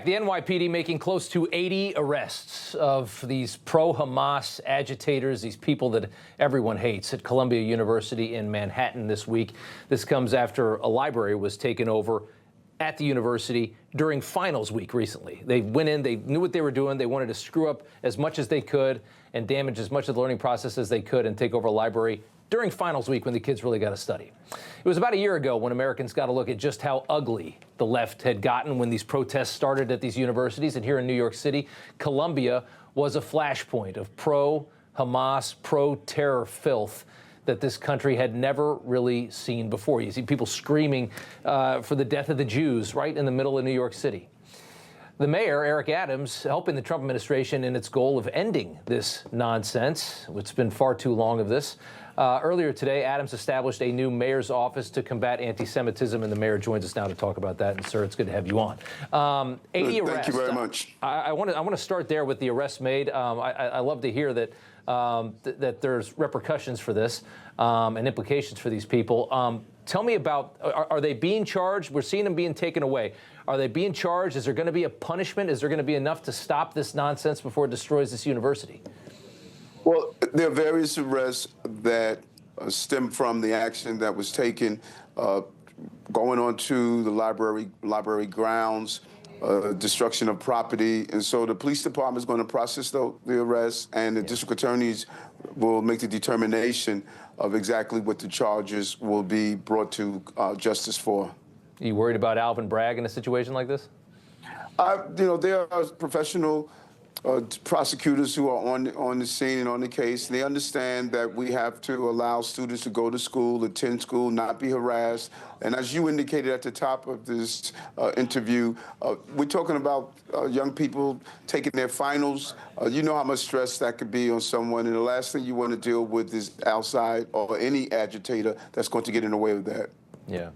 The NYPD making close to 80 arrests of these pro-Hamas agitators, these people that everyone hates, at Columbia University in Manhattan this week. This comes after a library was taken over at the university during finals week recently. They went in, they knew what they were doing. They wanted to screw up as much as they could and damage as much of the learning process as they could and take over a library during finals week when the kids really got to study. It was about a year ago when Americans got to look at just how ugly the left had gotten when these protests started at these universities. And here in New York City, Columbia was a flashpoint of pro-Hamas, pro-terror filth that this country had never really seen before. You see people screaming for the death of the Jews right in the middle of New York City. The mayor, Eric Adams, helping the Trump administration in its goal of ending this nonsense. It's been far too long of this. Earlier today, Adams established a new mayor's office to combat anti-Semitism, and the mayor joins us now to talk about that. And, sir, it's good to have you on. 80 arrests. Thank you very much. I want to start there with the arrests made. I love to hear that that there's repercussions for this and implications for these people. Tell me about, are they being charged? We're seeing them being taken away. Are they being charged? Is there going to be a punishment? Is there going to be enough to stop this nonsense before it destroys this university? Well, there are various arrests that stem from the action that was taken going on to the library grounds, destruction of property. And so the police department is going to process the arrests, and the district attorneys will make the determination of exactly what the charges will be brought to justice for. Are you worried about Alvin Bragg in a situation like this? There are professional prosecutors who are on the scene and on the case. They understand that we have to allow students to go to school, attend school, not be harassed. And as you indicated at the top of this interview, we're talking about young people taking their finals. You know how much stress that could be on someone, and the last thing you want to deal with is outside or any agitator that's going to get in the way of that. Yeah.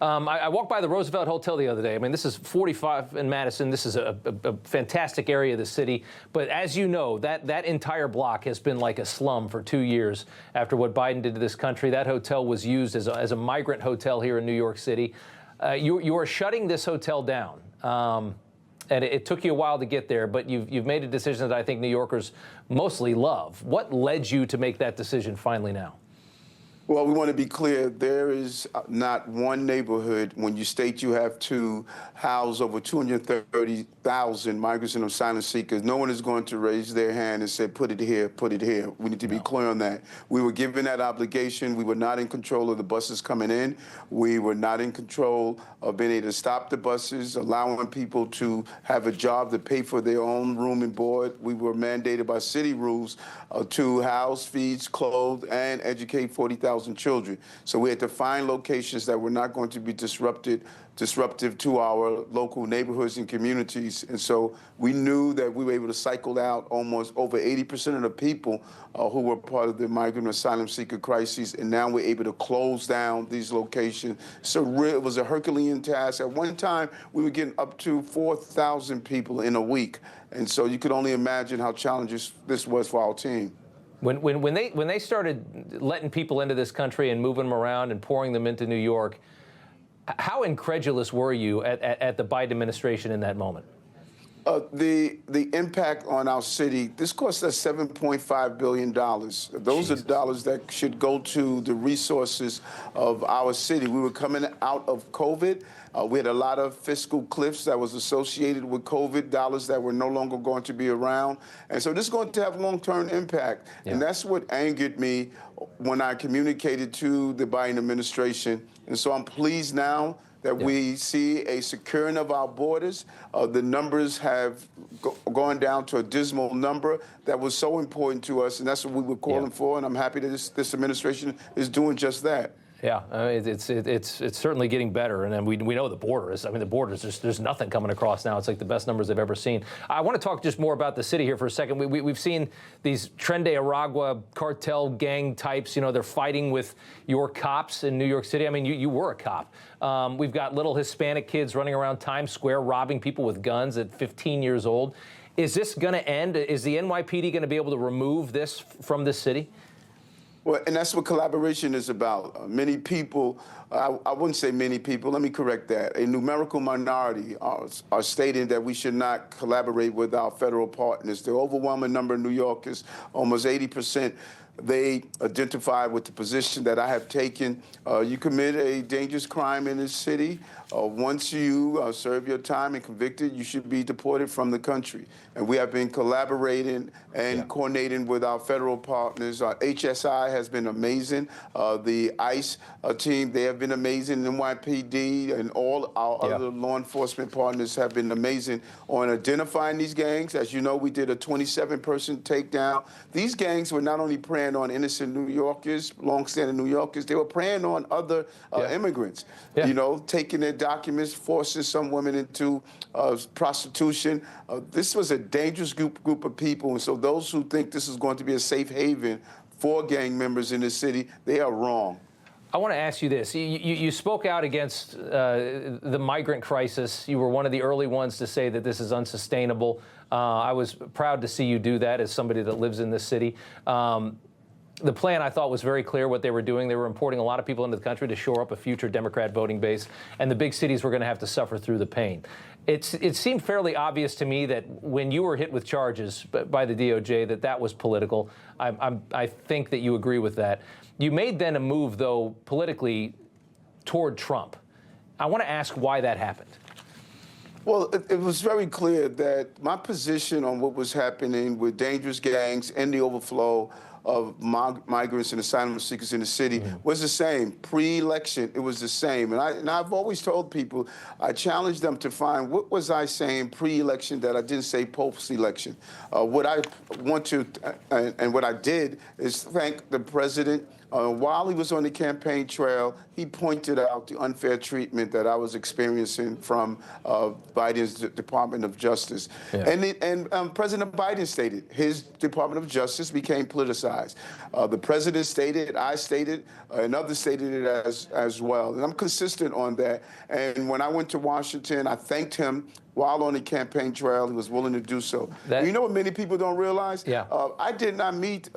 I walked by the Roosevelt Hotel the other day. I mean, this is 45 in Madison. This is a fantastic area of the city. But as you know, that entire block has been like a slum for 2 years after what Biden did to this country. That hotel was used as a migrant hotel here in New York City. You are shutting this hotel down. And it took you a while to get there, but you've made a decision that I think New Yorkers mostly love. What led you to make that decision finally now? Well, we want to be clear. There is not one neighborhood when you state you have to house over 230,000 migrants and asylum seekers. No one is going to raise their hand and say, put it here, put it here. We need to be clear on that. We were given that obligation. We were not in control of the buses coming in. We were not in control of being able to stop the buses, allowing people to have a job to pay for their own room and board. We were mandated by city rules to house, feed, clothe, and educate 40,000 children. So we had to find locations that were not going to be disruptive to our local neighborhoods and communities. And so we knew that we were able to cycle out almost over 80% of the people who were part of the migrant asylum seeker crisis. And now we're able to close down these locations. So it was a Herculean task. At one time, we were getting up to 4,000 people in a week. And so you could only imagine how challenging this was for our team. When they started letting people into this country and moving them around and pouring them into New York, how incredulous were you at the Biden administration in that moment? The impact on our city, this cost us $7.5 billion. Those are dollars that should go to the resources of our city. We were coming out of COVID. We had a lot of fiscal cliffs that was associated with COVID, dollars that were no longer going to be around. And so this is going to have long-term impact. Yeah. And that's what angered me when I communicated to the Biden administration. And so I'm pleased now that we see a securing of our borders. The numbers have gone down to a dismal number that was so important to us, and that's what we were calling for, and I'm happy that this administration is doing just that. Yeah, it's certainly getting better, and then we know the border is. I mean, the border is there's nothing coming across now. It's like the best numbers I've ever seen. I want to talk just more about the city here for a second. We've seen these Tren de Aragua cartel gang types. You know, they're fighting with your cops in New York City. I mean, you were a cop. We've got little Hispanic kids running around Times Square robbing people with guns at 15 years old. Is this going to end? Is the NYPD going to be able to remove this from this city? Well, and that's what collaboration is about. Many people, I wouldn't say many people, let me correct that. A numerical minority are stating that we should not collaborate with our federal partners. The overwhelming number of New Yorkers, almost 80%, they identify with the position that I have taken. You commit a dangerous crime in this city. Once you serve your time and convicted, you should be deported from the country. And we have been collaborating and coordinating with our federal partners. HSI has been amazing. The ICE team, they have been amazing. NYPD and all our other law enforcement partners have been amazing on identifying these gangs. As you know, we did a 27-person takedown. These gangs were not only preying on innocent New Yorkers, long-standing New Yorkers, they were preying on other immigrants, you know, taking their documents, forcing some women into prostitution. This was a dangerous group of people, and so those who think this is going to be a safe haven for gang members in this city, they are wrong. I want to ask you this. You spoke out against the migrant crisis. You were one of the early ones to say that this is unsustainable. I was proud to see you do that as somebody that lives in this city. The plan, I thought, was very clear what they were doing. They were importing a lot of people into the country to shore up a future Democrat voting base, and the big cities were going to have to suffer through the pain. It seemed fairly obvious to me that when you were hit with charges by the DOJ, that was political. I think that you agree with that. You made then a move, though, politically toward Trump. I want to ask why that happened. Well, it was very clear that my position on what was happening with dangerous gangs and the overflow of migrants and asylum seekers in the city was the same. Pre-election, it was the same. And I've always told people, I challenged them to find what was I saying pre-election that I didn't say post-election. What I want to, and what I did is thank the president. While he was on the campaign trail, he pointed out the unfair treatment that I was experiencing from Biden's Department of Justice. And President Biden stated his Department of Justice became politicized. The president stated, I stated, and others stated it as well. And I'm consistent on that. And when I went to Washington, I thanked him. While on the campaign trail, he was willing to do so. You know what many people don't realize? I did not meet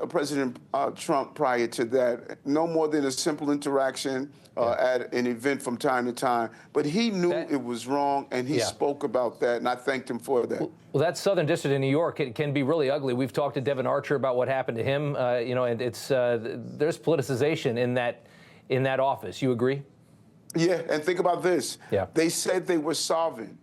President Trump prior to that, no more than a simple interaction at an event from time to time. But he knew it was wrong, and he spoke about that, and I thanked him for that. Well, that Southern District in New York, it can be really ugly. We've talked to Devin Archer about what happened to him, you know, and it's there's politicization in that office. You agree? Yeah, and think about this. They said they were solvent.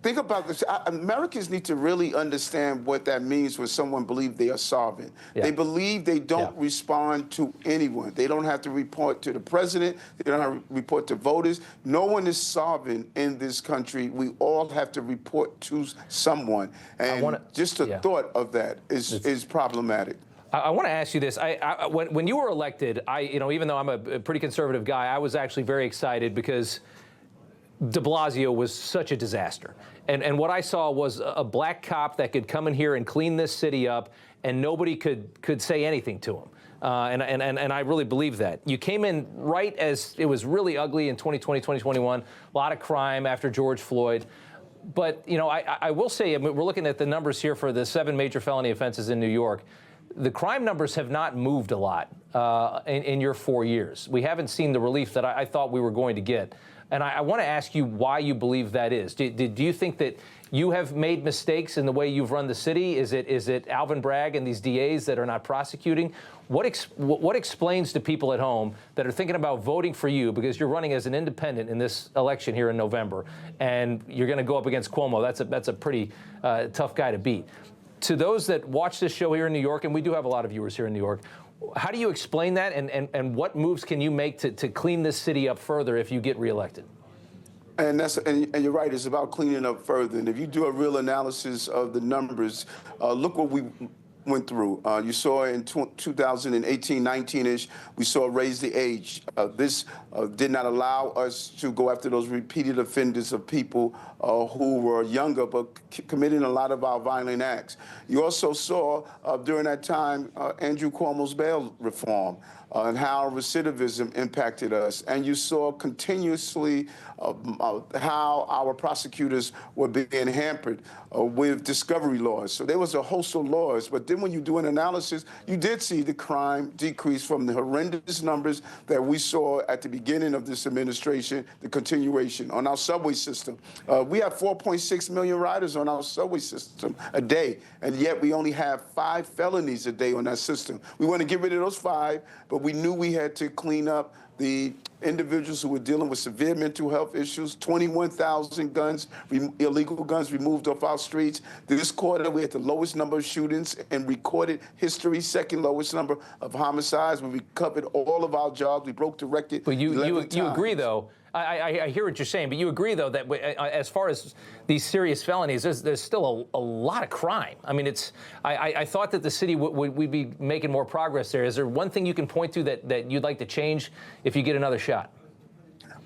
Think about this. Americans need to really understand what that means when someone believes they are solvent. They believe they don't respond to anyone. They don't have to report to the president. They don't have to report to voters. No one is solvent in this country. We all have to report to someone. And just the thought of that is problematic. I want to ask you this. When you were elected, you know, even though I'm a pretty conservative guy, I was actually very excited because de Blasio was such a disaster. And what I saw was a black cop that could come in here and clean this city up, and nobody could say anything to him. And I really believe that. You came in right as it was really ugly in 2020, 2021, a lot of crime after George Floyd. But, you know, I will say, I mean, we're looking at the numbers here for the 7 major felony offenses in New York. The crime numbers have not moved a lot in your 4 years. We haven't seen the relief that I thought we were going to get. And I want to ask you why you believe that is. Do you think that you have made mistakes in the way you've run the city? Is it Alvin Bragg and these DAs that are not prosecuting? What explains to people at home that are thinking about voting for you because you're running as an independent in this election here in November, and you're going to go up against Cuomo? That's a pretty tough guy to beat. To those that watch this show here in New York, and we do have a lot of viewers here in New York, how do you explain that, and what moves can you make to clean this city up further if you get reelected? And you're right, it's about cleaning up further. And if you do a real analysis of the numbers, look what we went through. You saw in 2018, 19-ish, we saw raise the age. This did not allow us to go after those repeated offenders of people who were younger but committing a lot of our violent acts. You also saw during that time Andrew Cuomo's bail reform. and how recidivism impacted us. And you saw continuously how our prosecutors were being hampered with discovery laws. So there was a host of laws. But then when you do an analysis, you did see the crime decrease from the horrendous numbers that we saw at the beginning of this administration, the continuation on our subway system. We have 4.6 million riders on our subway system a day, and yet we only have 5 felonies a day on that system. We want to get rid of those 5, but we knew we had to clean up the individuals who were dealing with severe mental health issues. 21,000 guns, illegal guns removed off our streets. This quarter, we had the lowest number of shootings in recorded history, second lowest number of homicides. We recovered all of our jobs. We broke the record. But you agree, though. I hear what you're saying, but you agree, though, that as far as these serious felonies, there's still a lot of crime. I mean, I thought that the city would be making more progress there. Is there one thing you can point to that you'd like to change if you get another shot?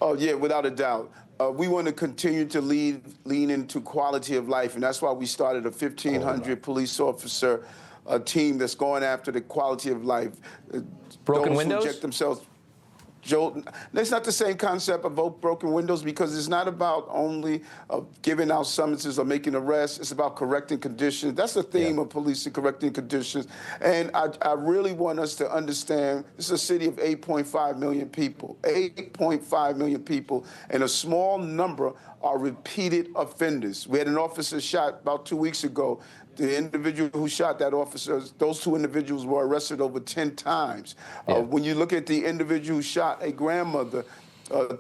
Oh, yeah, without a doubt. We want to continue to lean into quality of life, and that's why we started a 1,500 police officer team that's going after the quality of life. Broken windows? Inject themselves. It's not the same concept of broken windows, because it's not about only giving out summonses or making arrests. It's about correcting conditions. That's the theme of policing, correcting conditions. And I really want us to understand this is a city of 8.5 million people. 8.5 million people, and a small number are repeated offenders. We had an officer shot about 2 weeks ago. The individual who shot that officer, those 2 individuals were arrested over 10 times. When you look at the individual who shot a grandmother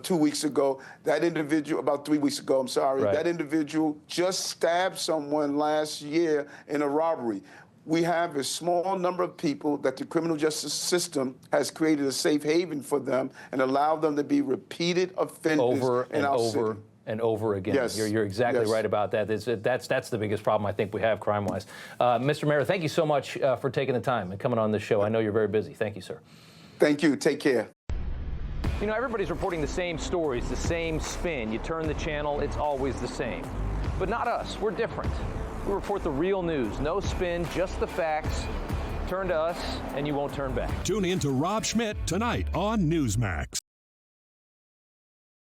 2 weeks ago, that individual, about 3 weeks ago, I'm sorry, that individual just stabbed someone last year in a robbery. We have a small number of people that the criminal justice system has created a safe haven for them and allowed them to be repeated offenders in our city. And over again. Yes. You're exactly right about that. That's the biggest problem I think we have crime-wise. Mr. Mayor, thank you so much for taking the time and coming on this show. I know you're very busy. Thank you, sir. Thank you. Take care. You know, everybody's reporting the same stories, the same spin. You turn the channel, it's always the same. But not us. We're different. We report the real news. No spin, just the facts. Turn to us, and you won't turn back. Tune in to Rob Schmitt tonight on Newsmax.